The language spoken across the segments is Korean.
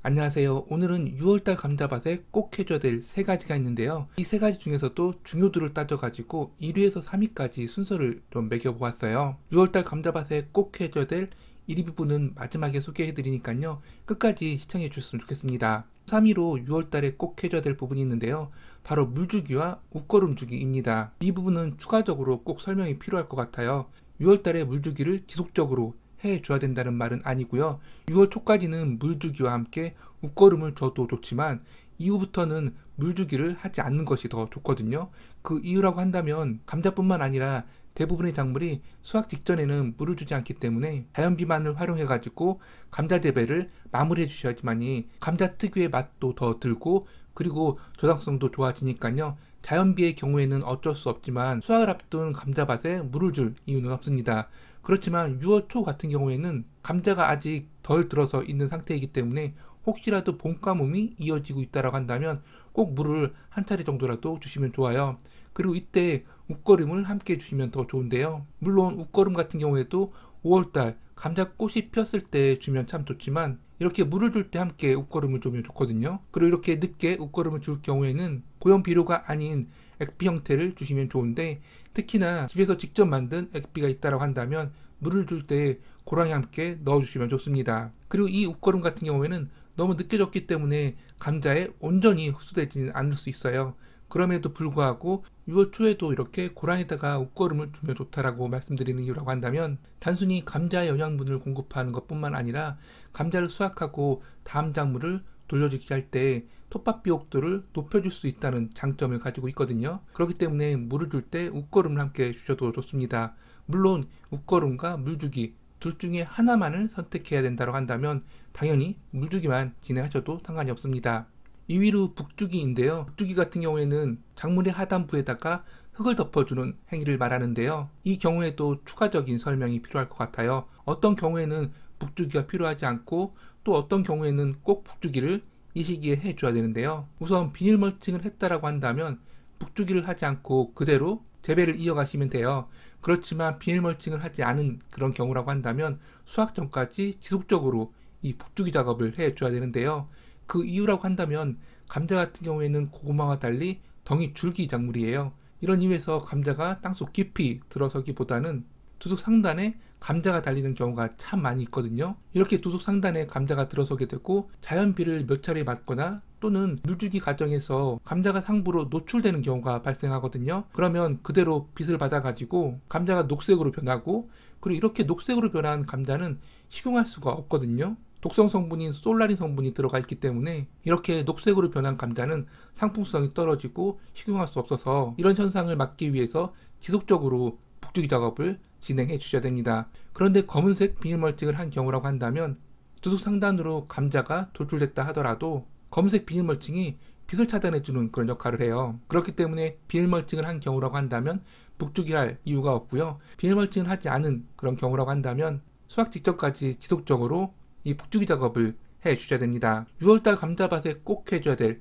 안녕하세요. 오늘은 6월달 감자밭에 꼭 해줘야 될 3가지가 있는데요. 이 3가지 중에서도 중요도를 따져가지고 1위에서 3위까지 순서를 좀 매겨보았어요. 6월달 감자밭에 꼭 해줘야 될 1위 부분은 마지막에 소개해드리니까요. 끝까지 시청해 주셨으면 좋겠습니다. 3위로 6월달에 꼭 해줘야 될 부분이 있는데요. 바로 물주기와 웃거름 주기입니다. 이 부분은 추가적으로 꼭 설명이 필요할 것 같아요. 6월달에 물주기를 지속적으로 해줘야 된다는 말은 아니고요. 6월 초까지는 물주기와 함께 웃거름을 줘도 좋지만 이후부터는 물주기를 하지 않는 것이 더 좋거든요. 그 이유라고 한다면 감자뿐만 아니라 대부분의 작물이 수확 직전에는 물을 주지 않기 때문에 자연비만을 활용해 가지고 감자 재배를 마무리해 주셔야지만이 감자 특유의 맛도 더 들고 그리고 저장성도 좋아지니까요. 자연비의 경우에는 어쩔 수 없지만 수확을 앞둔 감자밭에 물을 줄 이유는 없습니다. 그렇지만 6월 초 같은 경우에는 감자가 아직 덜 들어서 있는 상태이기 때문에 혹시라도 봄 가뭄이 이어지고 있다고 한다면 꼭 물을 한 차례 정도라도 주시면 좋아요. 그리고 이때 웃거름을 함께 주시면 더 좋은데요. 물론 웃거름 같은 경우에도 5월달 감자꽃이 피었을 때 주면 참 좋지만 이렇게 물을 줄 때 함께 웃거름을 주면 좋거든요. 그리고 이렇게 늦게 웃거름을 줄 경우에는 고형 비료가 아닌 액비 형태를 주시면 좋은데 특히나 집에서 직접 만든 액비가 있다고 한다면 물을 줄 때 고랑이 함께 넣어주시면 좋습니다. 그리고 이 웃거름 같은 경우에는 너무 늦게 줬기 때문에 감자에 온전히 흡수되지는 않을 수 있어요. 그럼에도 불구하고 6월 초에도 이렇게 고랑에다가 웃거름을 주면 좋다라고 말씀드리는 이유라고 한다면 단순히 감자의 영양분을 공급하는 것뿐만 아니라 감자를 수확하고 다음 작물을 돌려주기 할 때 톱밥 비옥도를 높여줄 수 있다는 장점을 가지고 있거든요. 그렇기 때문에 물을 줄 때 웃거름을 함께 주셔도 좋습니다. 물론 웃거름과 물주기 둘 중에 하나만을 선택해야 된다고 한다면 당연히 물주기만 진행하셔도 상관이 없습니다. 2위로 북주기인데요. 북주기 같은 경우에는 작물의 하단부에다가 흙을 덮어주는 행위를 말하는데요. 이 경우에도 추가적인 설명이 필요할 것 같아요. 어떤 경우에는 북주기가 필요하지 않고 또 어떤 경우에는 꼭 북주기를 이 시기에 해줘야 되는데요. 우선 비닐 멀칭을 했다라고 한다면 북주기를 하지 않고 그대로 재배를 이어가시면 돼요. 그렇지만 비닐 멀칭을 하지 않은 그런 경우라고 한다면 수확 전까지 지속적으로 이 북주기 작업을 해줘야 되는데요. 그 이유라고 한다면 감자 같은 경우에는 고구마와 달리 덩이 줄기 작물이에요. 이런 이유에서 감자가 땅속 깊이 들어서기보다는 두둑 상단에 감자가 달리는 경우가 참 많이 있거든요. 이렇게 두둑 상단에 감자가 들어서게 되고 자연비를 몇 차례 맞거나 또는 물주기 과정에서 감자가 상부로 노출되는 경우가 발생하거든요. 그러면 그대로 빛을 받아가지고 감자가 녹색으로 변하고 그리고 이렇게 녹색으로 변한 감자는 식용할 수가 없거든요. 독성 성분인 솔라린 성분이 들어가 있기 때문에 이렇게 녹색으로 변한 감자는 상품성이 떨어지고 식용할 수 없어서 이런 현상을 막기 위해서 지속적으로 북주기 작업을 진행해 주셔야 됩니다. 그런데 검은색 비닐 멀칭을 한 경우라고 한다면 두둑 상단으로 감자가 돌출됐다 하더라도 검은색 비닐 멀칭이 빛을 차단해주는 그런 역할을 해요. 그렇기 때문에 비닐 멀칭을 한 경우라고 한다면 북주기 할 이유가 없고요. 비닐 멀칭을 하지 않은 그런 경우라고 한다면 수확 직전까지 지속적으로 이 북주기 작업을 해 주셔야 됩니다. 6월달 감자밭에 꼭 해줘야 될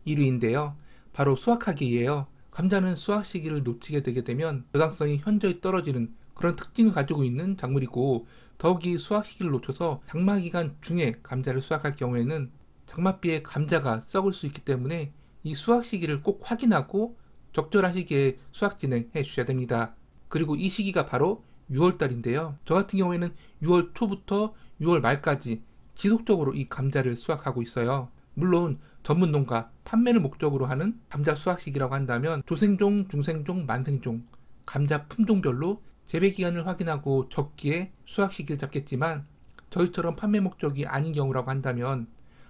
1위인데요. 바로 수확하기예요. 감자는 수확 시기를 놓치게 되게 되면 저장성이 현저히 떨어지는 그런 특징을 가지고 있는 작물이고 더욱이 수확 시기를 놓쳐서 장마 기간 중에 감자를 수확할 경우에는 장맛비에 감자가 썩을 수 있기 때문에 이 수확 시기를 꼭 확인하고 적절한 시기에 수확 진행해 주셔야 됩니다. 그리고 이 시기가 바로 6월달인데요. 저 같은 경우에는 6월 초부터 6월 말까지 지속적으로 이 감자를 수확하고 있어요. 물론 전문 농가 판매를 목적으로 하는 감자 수확 시기라고 한다면 조생종, 중생종, 만생종 감자 품종별로 재배 기간을 확인하고 적기에 수확 시기를 잡겠지만 저희처럼 판매 목적이 아닌 경우라고 한다면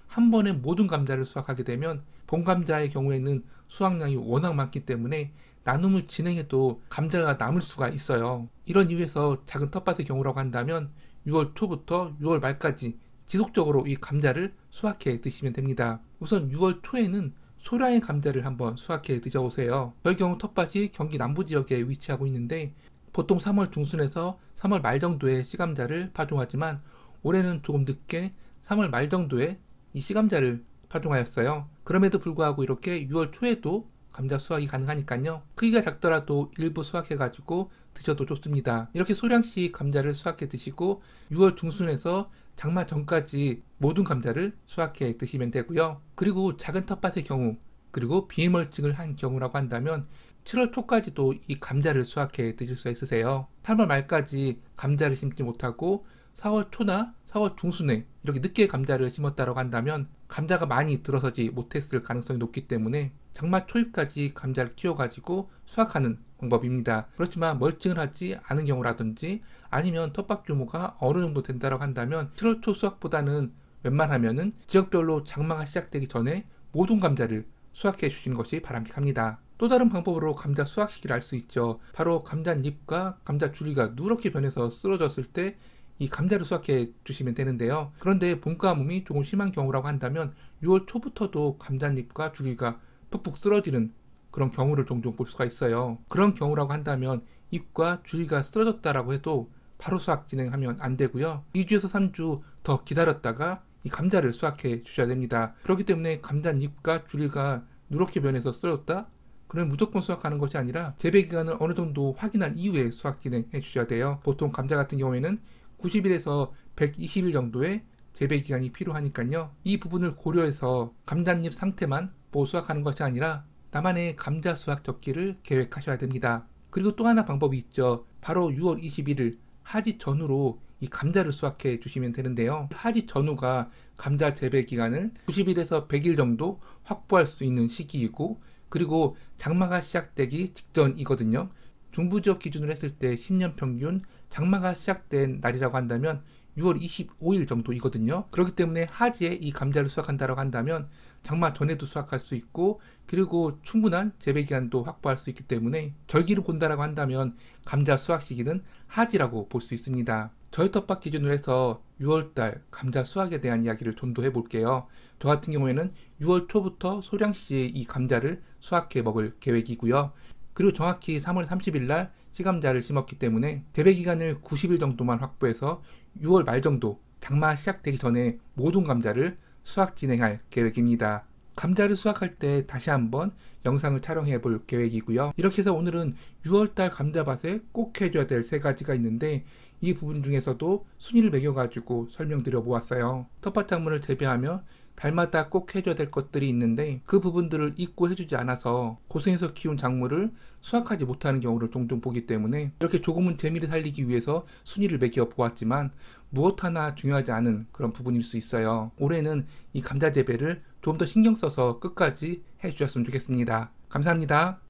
한 번에 모든 감자를 수확하게 되면 본 감자의 경우에는 수확량이 워낙 많기 때문에 나눔을 진행해도 감자가 남을 수가 있어요. 이런 이유에서 작은 텃밭의 경우라고 한다면 6월 초부터 6월 말까지 지속적으로 이 감자를 수확해 드시면 됩니다. 우선 6월 초에는 소량의 감자를 한번 수확해 드셔보세요. 저희 경우 텃밭이 경기 남부 지역에 위치하고 있는데 보통 3월 중순에서 3월 말 정도에 씨감자를 파종하지만 올해는 조금 늦게 3월 말 정도에 이 씨감자를 파종하였어요. 그럼에도 불구하고 이렇게 6월 초에도 감자 수확이 가능하니까요. 크기가 작더라도 일부 수확해가지고 드셔도 좋습니다. 이렇게 소량씩 감자를 수확해 드시고 6월 중순에서 장마 전까지 모든 감자를 수확해 드시면 되고요. 그리고 작은 텃밭의 경우, 그리고 비물증을 한 경우라고 한다면 7월 초까지도 이 감자를 수확해 드실 수 있으세요. 3월 말까지 감자를 심지 못하고 4월 초나 4월 중순에 이렇게 늦게 감자를 심었다고 한다면 감자가 많이 들어서지 못했을 가능성이 높기 때문에 장마 초입까지 감자를 키워가지고 수확하는 방법입니다. 그렇지만 멀칭을 하지 않은 경우라든지 아니면 텃밭 규모가 어느 정도 된다고 한다면 7월 초 수확보다는 웬만하면은 지역별로 장마가 시작되기 전에 모든 감자를 수확해 주시는 것이 바람직합니다. 또 다른 방법으로 감자 수확 시기를 알 수 있죠. 바로 감자잎과 감자 줄기가 누렇게 변해서 쓰러졌을 때 이 감자를 수확해 주시면 되는데요. 그런데 봄 가뭄이 조금 심한 경우라고 한다면 6월 초부터도 감자잎과 줄기가 푹푹 쓰러지는 그런 경우를 종종 볼 수가 있어요. 그런 경우라고 한다면 잎과 줄기가 쓰러졌다라고 해도 바로 수확 진행하면 안 되고요. 2주에서 3주 더 기다렸다가 이 감자를 수확해 주셔야 됩니다. 그렇기 때문에 감자잎과 줄기가 누렇게 변해서 쓰러졌다? 그러면 무조건 수확하는 것이 아니라 재배 기간을 어느 정도 확인한 이후에 수확 진행해 주셔야 돼요. 보통 감자 같은 경우에는 90일에서 120일 정도의 재배 기간이 필요하니까요. 이 부분을 고려해서 감자잎 상태만 보고 수확하는 것이 아니라 나만의 감자 수확 적기를 계획하셔야 됩니다. 그리고 또 하나 방법이 있죠. 바로 6월 21일 하지 전후로 이 감자를 수확해 주시면 되는데요. 하지 전후가 감자 재배 기간을 90일에서 100일 정도 확보할 수 있는 시기이고, 그리고 장마가 시작되기 직전이거든요. 중부지역 기준으로 했을 때 10년 평균 장마가 시작된 날이라고 한다면 6월 25일 정도이거든요. 그렇기 때문에 하지에 이 감자를 수확한다고 한다면 장마 전에도 수확할 수 있고, 그리고 충분한 재배 기간도 확보할 수 있기 때문에 절기를 본다라고 한다면 감자 수확 시기는 하지라고 볼 수 있습니다. 저희 텃밭 기준으로 해서 6월달 감자 수확에 대한 이야기를 좀 더 해볼게요. 저 같은 경우에는 6월 초부터 소량씩 이 감자를 수확해 먹을 계획이고요. 그리고 정확히 3월 30일 날 씨감자를 심었기 때문에 재배 기간을 90일 정도만 확보해서 6월 말 정도 장마 시작되기 전에 모든 감자를 수확 진행할 계획입니다. 감자를 수확할 때 다시 한번 영상을 촬영해 볼 계획이고요. 이렇게 해서 오늘은 6월달 감자밭에 꼭 해줘야 될 3가지가 있는데 이 부분 중에서도 순위를 매겨가지고 설명드려 보았어요. 텃밭 작물을 재배하며 달마다 꼭 해줘야 될 것들이 있는데 그 부분들을 잊고 해주지 않아서 고생해서 키운 작물을 수확하지 못하는 경우를 종종 보기 때문에 이렇게 조금은 재미를 살리기 위해서 순위를 매겨 보았지만 무엇 하나 중요하지 않은 그런 부분일 수 있어요. 올해는 이 감자 재배를 좀 더 신경 써서 끝까지 해주셨으면 좋겠습니다. 감사합니다.